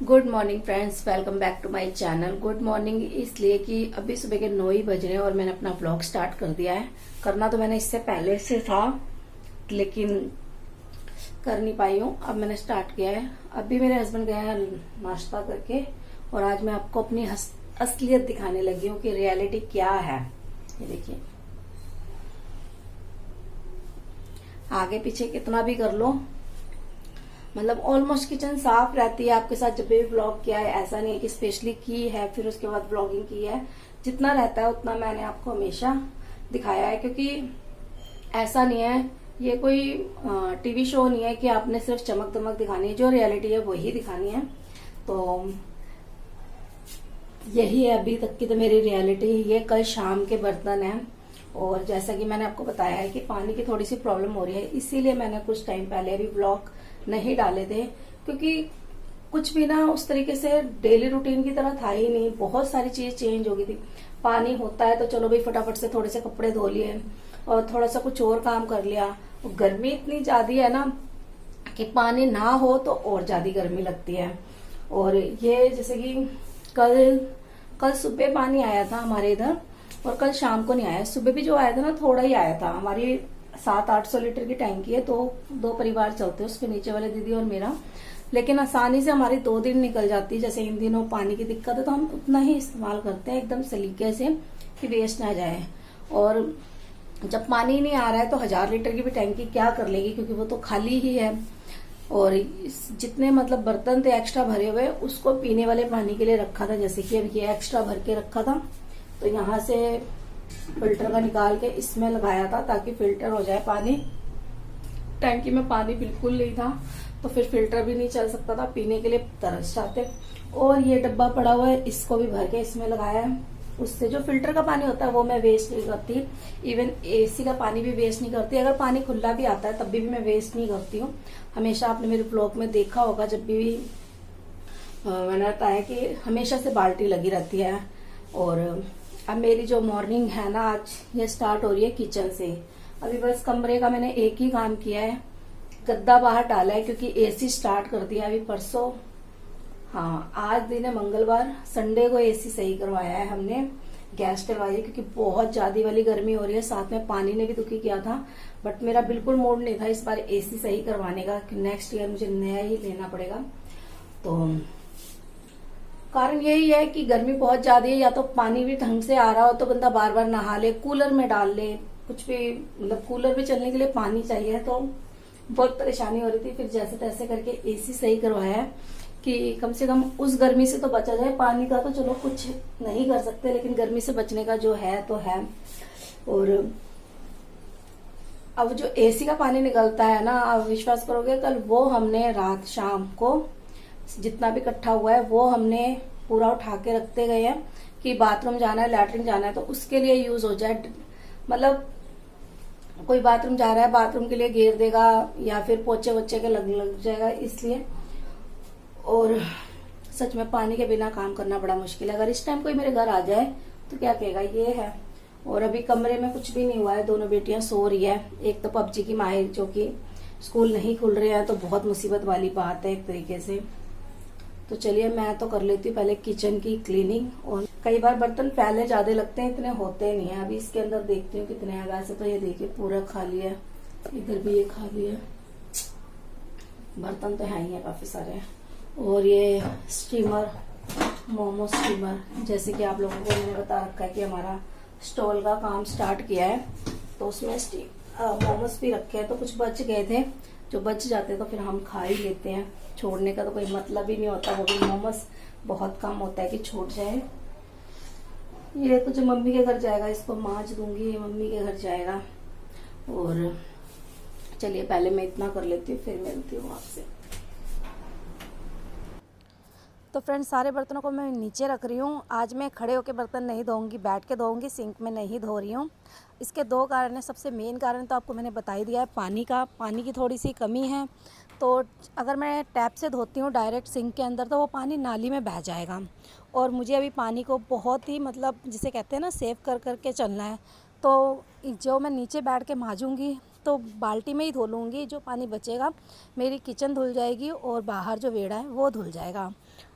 Good morning friends, welcome back to my channel. Good morning इसलिए कि अभी सुबह के 9 ही बज रहे हैं और मैंने अपना व्लॉग स्टार्ट कर दिया है। करना तो मैंने इससे पहले से था, लेकिन कर नहीं पाई हूँ। अब मैंने स्टार्ट किया है। अभी मेरे हस्बैंड गए हैं नाश्ता करके और आज मैं आपको अपनी असलियत दिखाने लगी हूँ कि रियलिटी क्या है। ये देखिए, आगे पीछे कितना भी कर लो, मतलब ऑलमोस्ट किचन साफ रहती है। आपके साथ जब भी व्लॉग किया है, ऐसा नहीं है कि स्पेशली की है फिर उसके बाद व्लॉगिंग की है। जितना रहता है उतना मैंने आपको हमेशा दिखाया है, क्योंकि ऐसा नहीं है, ये कोई टीवी शो नहीं है कि आपने सिर्फ चमक दमक दिखानी है। जो रियलिटी है वही दिखानी है। तो यही है अभी तक की तो मेरी रियलिटी। ये कल शाम के बर्तन है और जैसा कि मैंने आपको बताया है कि पानी की थोड़ी सी प्रॉब्लम हो रही है, इसीलिए मैंने कुछ टाइम पहले अभी व्लॉग नहीं डाले थे, क्योंकि कुछ भी ना उस तरीके से डेली रूटीन की तरह था ही नहीं। बहुत सारी चीज चेंज हो गई थी। पानी होता है तो चलो भाई फटाफट से थोड़े से कपड़े धो लिए और थोड़ा सा कुछ और काम कर लिया। और गर्मी इतनी ज्यादा है ना कि पानी ना हो तो और ज्यादा गर्मी लगती है। और ये जैसे कि कल कल सुबह पानी आया था हमारे इधर और कल शाम को नहीं आया। सुबह भी जो आया था ना थोड़ा ही आया था। हमारी 700-800 लीटर की टैंकी है, तो दो परिवार चलते हैं उसके, नीचे वाले दीदी और मेरा। लेकिन आसानी से हमारी 2 दिन निकल जाती है। जैसे इन दिनों पानी की दिक्कत है तो हम उतना ही इस्तेमाल करते हैं एकदम सलीके से कि वेस्ट ना जाए। और जब पानी नहीं आ रहा है तो 1000 लीटर की भी टैंकी क्या कर लेगी, क्योंकि वो तो खाली ही है। और जितने मतलब बर्तन थे एक्स्ट्रा भरे हुए उसको पीने वाले पानी के लिए रखा था। जैसे कि अब ये एक्स्ट्रा भर के रखा था तो यहाँ से फिल्टर का निकाल के इसमें लगाया था ताकि फिल्टर हो जाए पानी। टैंकी में पानी बिल्कुल नहीं था तो फिर फिल्टर भी नहीं चल सकता था, पीने के लिए तरस जाते। और ये डब्बा पड़ा हुआ है, इसको भी भर के इसमें लगाया है। उससे जो फिल्टर का पानी होता है वो मैं वेस्ट नहीं करती। इवन एसी का पानी भी वेस्ट नहीं करती। अगर पानी खुला भी आता है तब भी मैं वेस्ट नहीं करती हूँ। हमेशा आपने मेरे ब्लॉग में देखा होगा, जब भी मैंने बताया कि हमेशा से बाल्टी लगी रहती है। और अब मेरी जो मॉर्निंग है ना, आज ये स्टार्ट हो रही है किचन से। अभी बस कमरे का मैंने एक ही काम किया है, गद्दा बाहर डाला है क्योंकि एसी स्टार्ट कर दिया अभी परसों। हाँ, आज दिन है मंगलवार, संडे को एसी सही करवाया है हमने, गैस डलवाई, क्योंकि बहुत ज्यादा वाली गर्मी हो रही है। साथ में पानी ने भी दुखी किया था, बट मेरा बिल्कुल मूड नहीं था इस बार एसी सही करवाने का। नेक्स्ट ईयर मुझे नया ही लेना पड़ेगा। तो कारण यही है कि गर्मी बहुत ज्यादा है, या तो पानी भी ढंग से आ रहा हो तो बंदा बार बार नहा ले, कूलर में डाल ले, कुछ भी मतलब कूलर भी चलने के लिए पानी चाहिए। तो बहुत परेशानी हो रही थी। फिर जैसे तैसे करके एसी सही करवाया है कि कम से कम उस गर्मी से तो बचा जाए। पानी का तो चलो कुछ नहीं कर सकते, लेकिन गर्मी से बचने का जो है तो है। और अब जो एसी का पानी निकलता है ना, आप विश्वास करोगे, कल वो हमने रात शाम को जितना भी इकट्ठा हुआ है वो हमने पूरा उठा के रखते गए हैं कि बाथरूम जाना है, लैट्रिन जाना है तो उसके लिए यूज हो जाए। मतलब कोई बाथरूम जा रहा है, बाथरूम के लिए घेर देगा या फिर पोछे वोचे के लग जाएगा, इसलिए। और सच में पानी के बिना काम करना बड़ा मुश्किल है। अगर इस टाइम कोई मेरे घर आ जाए तो क्या कहेगा, ये है। और अभी कमरे में कुछ भी नहीं हुआ है, दोनों बेटियां सो रही है। एक तो पबजी की माहिर, जो कि स्कूल नहीं खुल रहे हैं तो बहुत मुसीबत वाली बात है एक तरीके से। तो चलिए मैं तो कर लेती हूँ पहले किचन की क्लीनिंग। और कई बार बर्तन फैले ज्यादा लगते हैं, इतने होते नहीं है। अभी इसके अंदर देखती हूँ कितने हैं। वैसे तो ये देखिए पूरा खाली है, इधर भी ये खाली है। बर्तन तो है ही है काफी सारे। और ये स्टीमर, मोमो स्टीमर, जैसे कि आप लोगों को मैंने बता रखा है कि हमारा स्टॉल का काम स्टार्ट किया है तो उसमें मोमोस भी रखे हैं। तो कुछ बच गए थे, जो बच जाते तो फिर हम खा ही लेते हैं। छोड़ने का तो कोई मतलब ही नहीं होता। वो भी मोमोस बहुत कम होता है कि छूट जाए। ये तो जो मम्मी के घर जाएगा इसको मांज दूंगी, ये मम्मी के घर जाएगा। और चलिए पहले मैं इतना कर लेती हूँ, फिर मिलती हूँ आपसे। तो फ्रेंड्स, सारे बर्तनों को मैं नीचे रख रही हूँ। आज मैं खड़े होकर बर्तन नहीं धोऊंगी, बैठ के धोऊंगी, सिंक में नहीं धो रही हूँ। इसके 2 कारण हैं। सबसे मेन कारण तो आपको मैंने बता ही दिया है, पानी का। पानी की थोड़ी सी कमी है। तो अगर मैं टैप से धोती हूँ डायरेक्ट सिंक के अंदर तो वो पानी नाली में बह जाएगा। और मुझे अभी पानी को बहुत ही मतलब जिसे कहते हैं ना, सेव कर करके चलना है। तो जो मैं नीचे बैठ के मांजूंगी तो बाल्टी में ही धो लूँगी। जो पानी बचेगा मेरी किचन धुल जाएगी और बाहर जो वेड़ा है वो धुल जाएगा।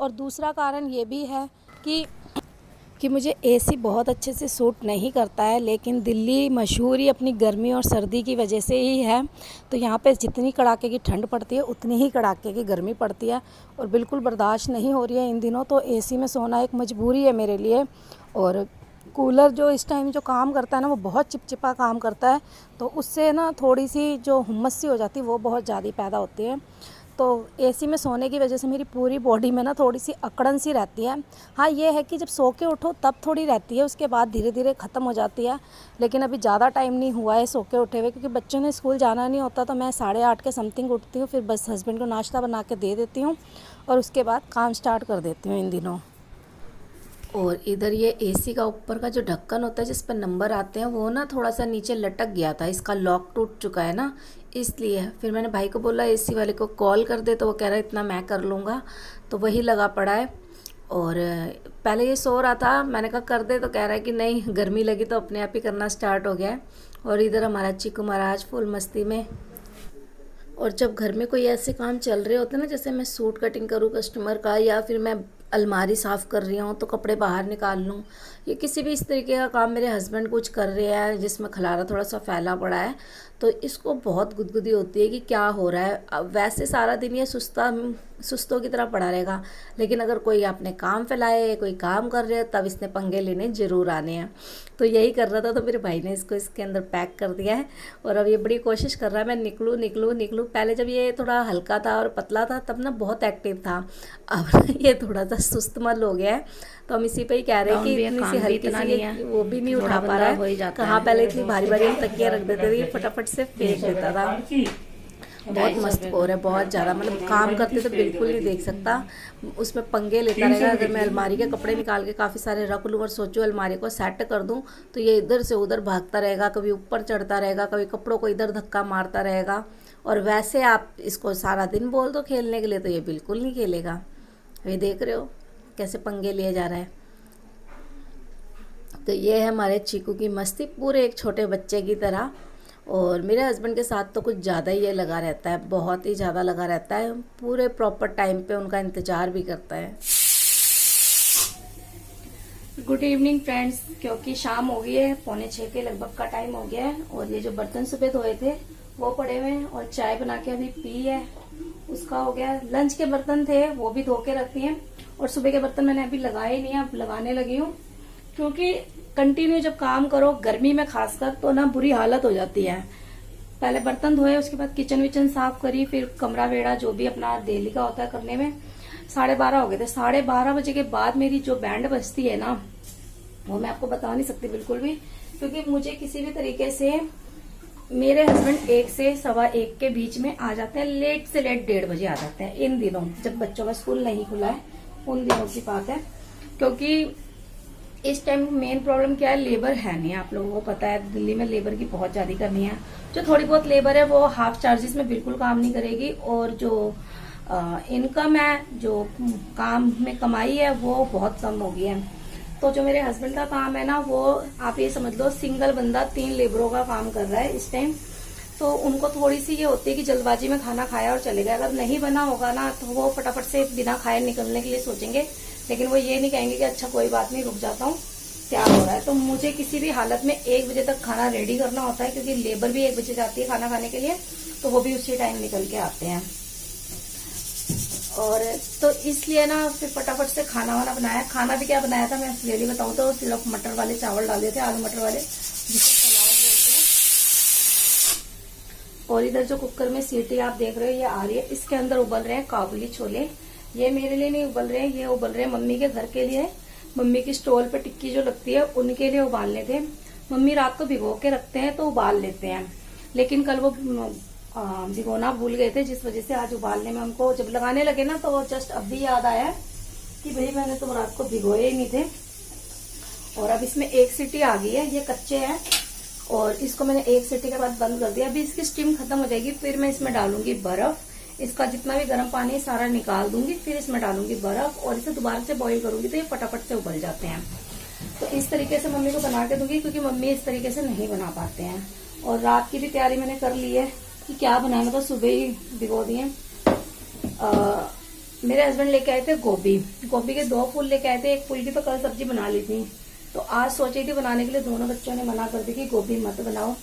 और दूसरा कारण ये भी है कि मुझे एसी बहुत अच्छे से सूट नहीं करता है, लेकिन दिल्ली मशहूर ही अपनी गर्मी और सर्दी की वजह से ही है। तो यहाँ पे जितनी कड़ाके की ठंड पड़ती है उतनी ही कड़ाके की गर्मी पड़ती है और बिल्कुल बर्दाश्त नहीं हो रही है इन दिनों। तो एसी में सोना एक मजबूरी है मेरे लिए। और कूलर जो इस टाइम जो काम करता है ना, वो बहुत चिपचिपा काम करता है, तो उससे ना थोड़ी सी जो हुम्मस सी हो जाती है वो बहुत ज़्यादा पैदा होती है। तो एसी में सोने की वजह से मेरी पूरी बॉडी में ना थोड़ी सी अकड़न सी रहती है। हाँ, ये है कि जब सो के उठो तब थोड़ी रहती है, उसके बाद धीरे धीरे ख़त्म हो जाती है। लेकिन अभी ज़्यादा टाइम नहीं हुआ है सो के उठे हुए, क्योंकि बच्चों ने स्कूल जाना नहीं होता, तो मैं 8:30 के समथिंग उठती हूँ। फिर बस हस्बैंड को नाश्ता बना के दे देती हूँ और उसके बाद काम स्टार्ट कर देती हूँ इन दिनों। और इधर ये एसी का ऊपर का जो ढक्कन होता है जिस पर नंबर आते हैं, वो ना थोड़ा सा नीचे लटक गया था, इसका लॉक टूट चुका है ना, इसलिए। फिर मैंने भाई को बोला एसी वाले को कॉल कर दे, तो वो कह रहा है इतना मैं कर लूँगा, तो वही लगा पड़ा है। और पहले ये सो रहा था, मैंने कहा कर दे, तो कह रहा है कि नहीं गर्मी लगी, तो अपने आप ही करना स्टार्ट हो गया है। और इधर हमारा चीकू महाराज फुल मस्ती में। और जब घर में कोई ऐसे काम चल रहे होते हैं ना, जैसे मैं सूट कटिंग करूँ कस्टमर का, या फिर मैं अलमारी साफ़ कर रही हूँ तो कपड़े बाहर निकाल लूँ, या किसी भी इस तरीके का काम मेरे हस्बैंड कुछ कर रहे हैं जिसमें खलारा थोड़ा सा फैला पड़ा है, तो इसको बहुत गुदगुदी होती है कि क्या हो रहा है। अब वैसे सारा दिन ये सुस्तों की तरह पड़ा रहेगा, लेकिन अगर कोई आपने काम फैलाए, कोई काम कर रहे हो, तब इसने पंगे लेने ज़रूर आने हैं। तो यही कर रहा था, तो मेरे भाई ने इसको इसके अंदर पैक कर दिया है। और अब ये बड़ी कोशिश कर रहा है मैं निकलूँ निकलूँ निकलूँ। पहले जब ये थोड़ा हल्का था और पतला था तब ना बहुत एक्टिव था, अब ये थोड़ा सा सुस्त मल हो गया है। तो हम इसी पे ही कह रहे हैं कि इतनी सी हल्की सी वो भी नहीं उठा पा रहा है। कहाँ पहले इतनी भारी भारी हम तकिया रख देते थे, ये फटाफट से फेंक देता था। बहुत मस्त हो रहा है, बहुत ज़्यादा, मतलब काम करते तो बिल्कुल नहीं देख सकता, उसमें पंगे लेता रहेगा। अगर मैं अलमारी के कपड़े निकाल के काफ़ी सारे रख लूँ और सोचो अलमारी को सेट कर दूँ, तो ये इधर से उधर भागता रहेगा, कभी ऊपर चढ़ता रहेगा, कभी कपड़ों को इधर धक्का मारता रहेगा। और वैसे आप इसको सारा दिन बोल दो खेलने के लिए तो ये बिल्कुल नहीं खेलेगा। ये देख रहे हो कैसे पंगे लिए जा रहा है। तो ये है हमारे चीकू की मस्ती, पूरे एक छोटे बच्चे की तरह। और मेरे हस्बैंड के साथ तो कुछ ज़्यादा ही ये लगा रहता है, बहुत ही ज़्यादा लगा रहता है, पूरे प्रॉपर टाइम पे उनका इंतज़ार भी करता है। गुड इवनिंग फ्रेंड्स, क्योंकि शाम हो गई है, 5:45 के लगभग का टाइम हो गया है। और ये जो बर्तन सुबह धोए थे वो पड़े हुए हैं, और चाय बना के अभी पी है, उसका हो गया। लंच के बर्तन थे वो भी धो के रखती हैं, और सुबह के बर्तन मैंने अभी लगाए नहीं है, अब लगाने लगी हूँ। क्योंकि कंटिन्यू जब काम करो गर्मी में खासकर, तो ना बुरी हालत हो जाती है। पहले बर्तन धोए, उसके बाद किचन विचन साफ करी, फिर कमरा वेड़ा जो भी अपना डेली का होता है करने में 12:30 हो गए थे। 12:30 बजे के बाद मेरी जो बैंड बजती है ना, वो मैं आपको बता नहीं सकती बिल्कुल भी। क्योंकि मुझे किसी भी तरीके से, मेरे हस्बैंड 1 से 1:15 के बीच में आ जाते हैं, लेट से लेट 1:30 बजे आ जाते हैं इन दिनों, जब बच्चों का स्कूल नहीं खुला है उन दिनों की बात है। क्योंकि इस टाइम मेन प्रॉब्लम क्या है, लेबर है नहीं। आप लोगों को पता है दिल्ली में लेबर की बहुत ज्यादा कमी है। जो थोड़ी बहुत लेबर है वो हाफ चार्जेस में बिल्कुल काम नहीं करेगी, और जो इनकम है, जो काम में कमाई है, वो बहुत कम हो गई है। तो जो मेरे हस्बैंड का काम है ना, वो आप ये समझ लो सिंगल बंदा 3 लेबरों का काम कर रहा है इस टाइम। तो उनको थोड़ी सी ये होती है कि जल्दबाजी में खाना खाया और चले गए। अगर नहीं बना होगा ना, तो वो फटाफट से बिना खाए निकलने के लिए सोचेंगे, लेकिन वो ये नहीं कहेंगे कि अच्छा कोई बात नहीं रुक जाता हूँ, तैयार हो रहा है। तो मुझे किसी भी हालत में 1 बजे तक खाना रेडी करना होता है, क्योंकि लेबर भी 1 बजे जाती है खाना खाने के लिए, तो वो भी उसी टाइम निकल के आते हैं। और तो इसलिए ना फिर फटाफट से खाना वाना बनाया। खाना भी क्या बनाया था मैं रियली बताऊं तो सिर्फ मटर वाले चावल डाले थे, आलू मटर वाले, जिसको पुलाव बोलते हैं। और इधर जो कुकर में सीटी आप देख रहे हो ये आ रही है, इसके अंदर उबल रहे हैं काबुली छोले। ये मेरे लिए नहीं उबल रहे हैं, ये उबल रहे हैं मम्मी के घर के लिए। मम्मी की स्टोल पे टिक्की जो लगती है उनके लिए उबालने थे। मम्मी रात को भिगो के रखते हैं तो उबाल लेते हैं, लेकिन कल वो भिगोना भूल गए थे, जिस वजह से आज उबालने में हमको जब लगाने लगे ना, तो जस्ट अभी याद आया कि भाई मैंने तो रात को भिगोए ही नहीं थे। और अब इसमें 1 सीटी आ गई है, ये कच्चे हैं, और इसको मैंने 1 सीटी के बाद बंद कर दिया। अभी इसकी स्टीम खत्म हो जाएगी, फिर मैं इसमें डालूंगी बर्फ। इसका जितना भी गर्म पानी है सारा निकाल दूंगी, फिर इसमें डालूंगी बर्फ, और इसे दोबारा से बॉईल करूंगी, तो ये फटाफट से उबल जाते हैं। तो इस तरीके से मम्मी को बना के दूंगी, क्योंकि मम्मी इस तरीके से नहीं बना पाते हैं। और रात की भी तैयारी मैंने कर ली है कि क्या बनाना, तो सुबह ही भिगो दिए। मेरे हस्बैंड लेके आए थे गोभी। गोभी के 2 फूल लेके आए थे। एक फूल की तो कल सब्जी बना ली थी, तो आज सोची थी बनाने के लिए। दोनों बच्चों ने मना कर दी कि गोभी मत बनाओ,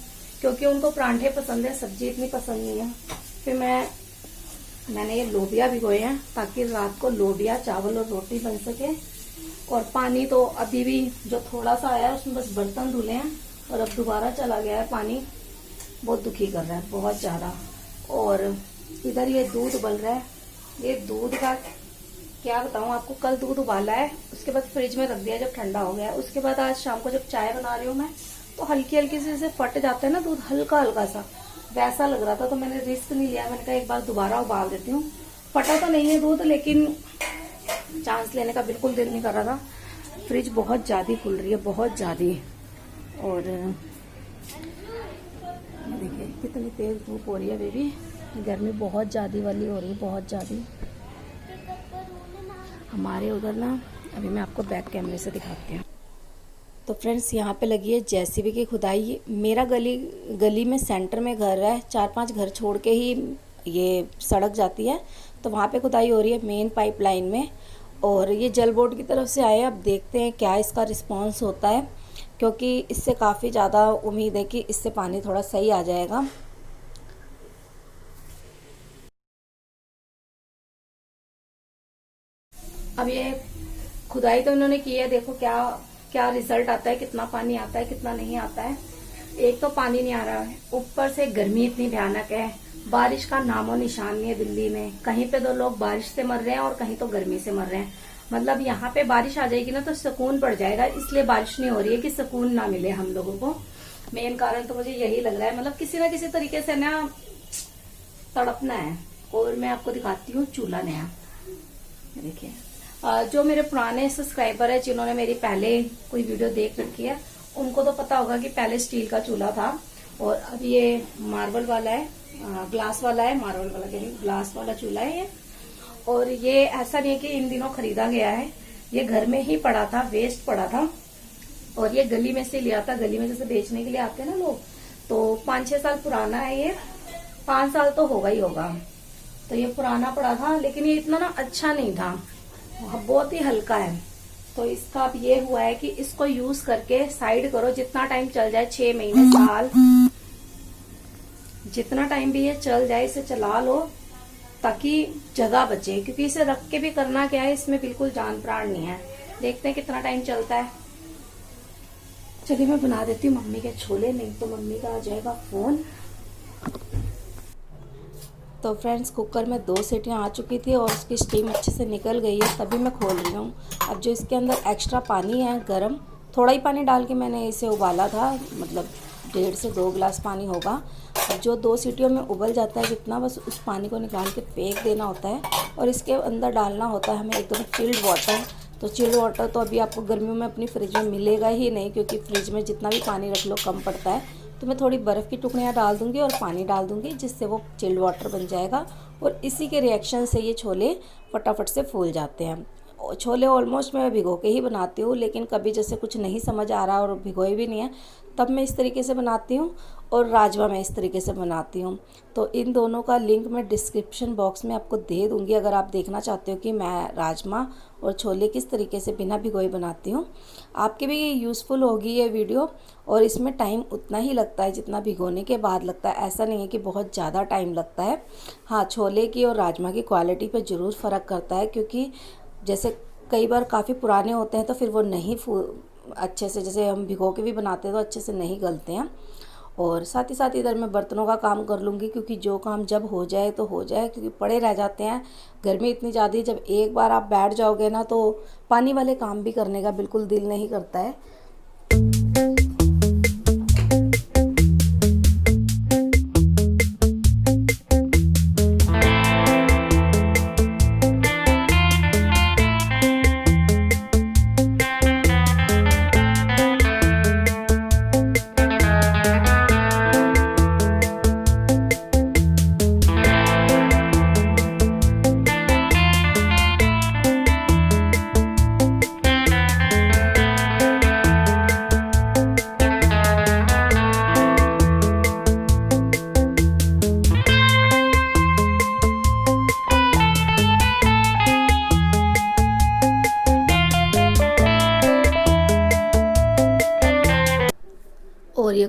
क्योंकि उनको परांठे पसंद है, सब्जी इतनी पसंद नहीं है। फिर मैंने ये लोबिया भिगोए हैं ताकि रात को लोबिया चावल और रोटी बन सके। और पानी तो अभी भी जो थोड़ा सा आया है उसमें बस बर्तन धुले हैं, और अब दोबारा चला गया है पानी। बहुत दुखी कर रहा है, बहुत ज्यादा। और इधर ये दूध उबल रहा है। ये दूध का क्या बताऊं आपको, कल दूध उबाला है, उसके बाद फ्रिज में रख दिया जब ठंडा हो गया। उसके बाद आज शाम को जब चाय बना रही हूँ मैं, तो हल्की हल्की से जैसे फट जाता है ना दूध, हल्का हल्का सा वैसा लग रहा था। तो मैंने रिस्क नहीं लिया, मैंने कहा एक बार दोबारा उबाल देती हूँ। फटा तो नहीं है दूध, लेकिन चांस लेने का बिल्कुल दिल नहीं कर रहा था। फ्रिज बहुत ज्यादा खुल रही है, बहुत ज्यादा। और देखिए कितनी तेज धूप हो रही है बेबी, गर्मी बहुत ज्यादा वाली हो रही है, बहुत ज्यादा। हमारे उधर ना, अभी मैं आपको बैक कैमरे से दिखाती हूँ। तो फ्रेंड्स यहाँ पे लगी है जेसीबी की खुदाई। मेरा गली में सेंटर में घर है, 4-5 घर छोड़ के ही ये सड़क जाती है, तो वहाँ पे खुदाई हो रही है मेन पाइपलाइन में। और ये जल बोर्ड की तरफ से आए, अब देखते हैं क्या इसका रिस्पांस होता है, क्योंकि इससे काफ़ी ज़्यादा उम्मीद है कि इससे पानी थोड़ा सही आ जाएगा। अब ये खुदाई तो इन्होंने की है, देखो क्या क्या रिजल्ट आता है, कितना पानी आता है कितना नहीं आता है। एक तो पानी नहीं आ रहा है, ऊपर से गर्मी इतनी भयानक है, बारिश का नामो निशान नहीं है दिल्ली में। कहीं पे तो लोग बारिश से मर रहे हैं और कहीं तो गर्मी से मर रहे हैं। मतलब यहाँ पे बारिश आ जाएगी ना तो सुकून पड़ जाएगा, इसलिए बारिश नहीं हो रही है कि सुकून ना मिले हम लोगों को। मेन कारण तो मुझे यही लग रहा है, मतलब किसी न किसी तरीके से ना तड़पना है। और मैं आपको दिखाती हूँ चूल्हा नया। देखिए जो मेरे पुराने सब्सक्राइबर है, जिन्होंने मेरी पहले कोई वीडियो देख रखी है, उनको तो पता होगा कि पहले स्टील का चूल्हा था और अब ये मार्बल वाला है, ग्लास वाला है। मार्बल वाला कह रही हूँ, ग्लास वाला चूल्हा है ये। और ये ऐसा नहीं है कि इन दिनों खरीदा गया है, ये घर में ही पड़ा था, वेस्ट पड़ा था। और ये गली में से लिया था, गली में जैसे बेचने के लिए आते हैं ना लोग, तो 5-6 साल पुराना है ये, 5 साल तो होगा ही होगा। तो ये पुराना पड़ा था, लेकिन ये इतना ना अच्छा नहीं था, बहुत ही हल्का है। तो इसका अब ये हुआ है कि इसको यूज करके साइड करो, जितना टाइम चल जाए, 6 महीने साल, जितना टाइम भी ये चल जाए इसे चला लो, ताकि जगह बचे। क्योंकि इसे रख के भी करना क्या है, इसमें बिल्कुल जान प्राण नहीं है। देखते हैं कितना टाइम चलता है। चलिए मैं बना देती हूँ मम्मी के छोले, नहीं तो मम्मी का आ जाएगा फोन। तो फ्रेंड्स कुकर में 2 सीटियाँ आ चुकी थी और उसकी स्टीम अच्छे से निकल गई है, तभी मैं खोल रही हूँ। अब जो इसके अंदर एक्स्ट्रा पानी है गरम, थोड़ा ही पानी डाल के मैंने इसे उबाला था, मतलब 1.5 से 2 गिलास पानी होगा। जो 2 सीटियों में उबल जाता है जितना, बस उस पानी को निकाल के फेंक देना होता है। और इसके अंदर डालना होता है हमें एकदम चिल्ड वाटर। तो चिल्ड वाटर तो अभी आपको गर्मियों में अपनी फ्रिज में मिलेगा ही नहीं, क्योंकि फ्रिज में जितना भी पानी रख लो कम पड़ता है। तो मैं थोड़ी बर्फ़ की टुकड़ियाँ डाल दूंगी और पानी डाल दूंगी, जिससे वो चिल्ड वाटर बन जाएगा। और इसी के रिएक्शन से ये छोले फटाफट से फूल जाते हैं। छोले ऑलमोस्ट मैं भिगो के ही बनाती हूँ, लेकिन कभी जैसे कुछ नहीं समझ आ रहा और भिगोए भी नहीं है, तब मैं इस तरीके से बनाती हूँ। और राजमा मैं इस तरीके से बनाती हूँ। तो इन दोनों का लिंक मैं डिस्क्रिप्शन बॉक्स में आपको दे दूँगी, अगर आप देखना चाहते हो कि मैं राजमा और छोले किस तरीके से बिना भिगोए बनाती हूँ। आपके भी यूज़फुल होगी ये वीडियो। और इसमें टाइम उतना ही लगता है जितना भिगोने के बाद लगता है, ऐसा नहीं है कि बहुत ज़्यादा टाइम लगता है। हाँ, छोले की और राजमा की क्वालिटी पर ज़रूर फ़र्क करता है, क्योंकि जैसे कई बार काफ़ी पुराने होते हैं तो फिर वो नहीं अच्छे से, जैसे हम भिगो के भी बनाते हैं तो अच्छे से नहीं गलते हैं। और साथ ही साथ इधर मैं बर्तनों का काम कर लूँगी, क्योंकि जो काम जब हो जाए तो हो जाए, क्योंकि पड़े रह जाते हैं। गर्मी इतनी ज़्यादा है, जब एक बार आप बैठ जाओगे ना तो पानी वाले काम भी करने का बिल्कुल दिल नहीं करता है।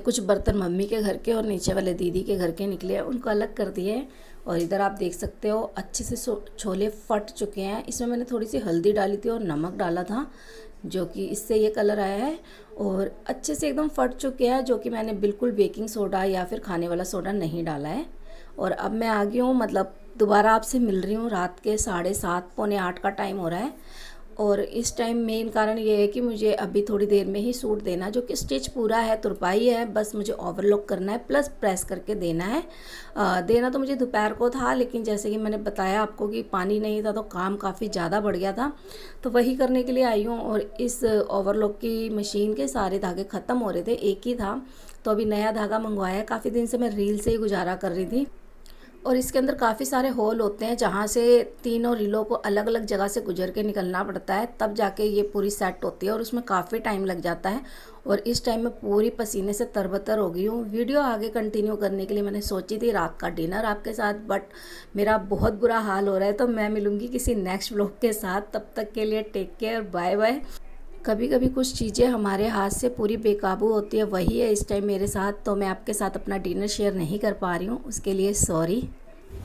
कुछ बर्तन मम्मी के घर के और नीचे वाले दीदी के घर के निकले हैं, उनको अलग कर दिए। और इधर आप देख सकते हो अच्छे से छोले फट चुके हैं। इसमें मैंने थोड़ी सी हल्दी डाली थी और नमक डाला था, जो कि इससे ये कलर आया है। और अच्छे से एकदम फट चुके हैं, जो कि मैंने बिल्कुल बेकिंग सोडा या फिर खाने वाला सोडा नहीं डाला है। और अब मैं आ गई हूँ, मतलब दोबारा आपसे मिल रही हूँ। रात के 7:30 पौने 8 का टाइम हो रहा है। और इस टाइम मेन कारण ये है कि मुझे अभी थोड़ी देर में ही सूट देना, जो कि स्टिच पूरा है, तुरपाई है, बस मुझे ओवरलॉक करना है प्लस प्रेस करके देना है। देना तो मुझे दोपहर को था, लेकिन जैसे कि मैंने बताया आपको कि पानी नहीं था तो काम काफ़ी ज़्यादा बढ़ गया था, तो वही करने के लिए आई हूँ। और इस ओवरलॉक की मशीन के सारे धागे ख़त्म हो रहे थे, एक ही था, तो अभी नया धागा मंगवाया है। काफ़ी दिन से मैं रील से ही गुजारा कर रही थी। और इसके अंदर काफ़ी सारे होल होते हैं, जहाँ से तीनों रीलों को अलग अलग जगह से गुजर के निकलना पड़ता है, तब जाके ये पूरी सेट होती है और उसमें काफ़ी टाइम लग जाता है। और इस टाइम में पूरी पसीने से तरबतर हो गई हूँ। वीडियो आगे कंटिन्यू करने के लिए मैंने सोची थी रात का डिनर आपके साथ, बट मेरा बहुत बुरा हाल हो रहा है। तो मैं मिलूँगी किसी नेक्स्ट व्लॉग के साथ, तब तक के लिए टेक केयर, बाय बाय। कभी कभी कुछ चीज़ें हमारे हाथ से पूरी बेकाबू होती है, वही है इस टाइम मेरे साथ। तो मैं आपके साथ अपना डिनर शेयर नहीं कर पा रही हूँ, उसके लिए सॉरी।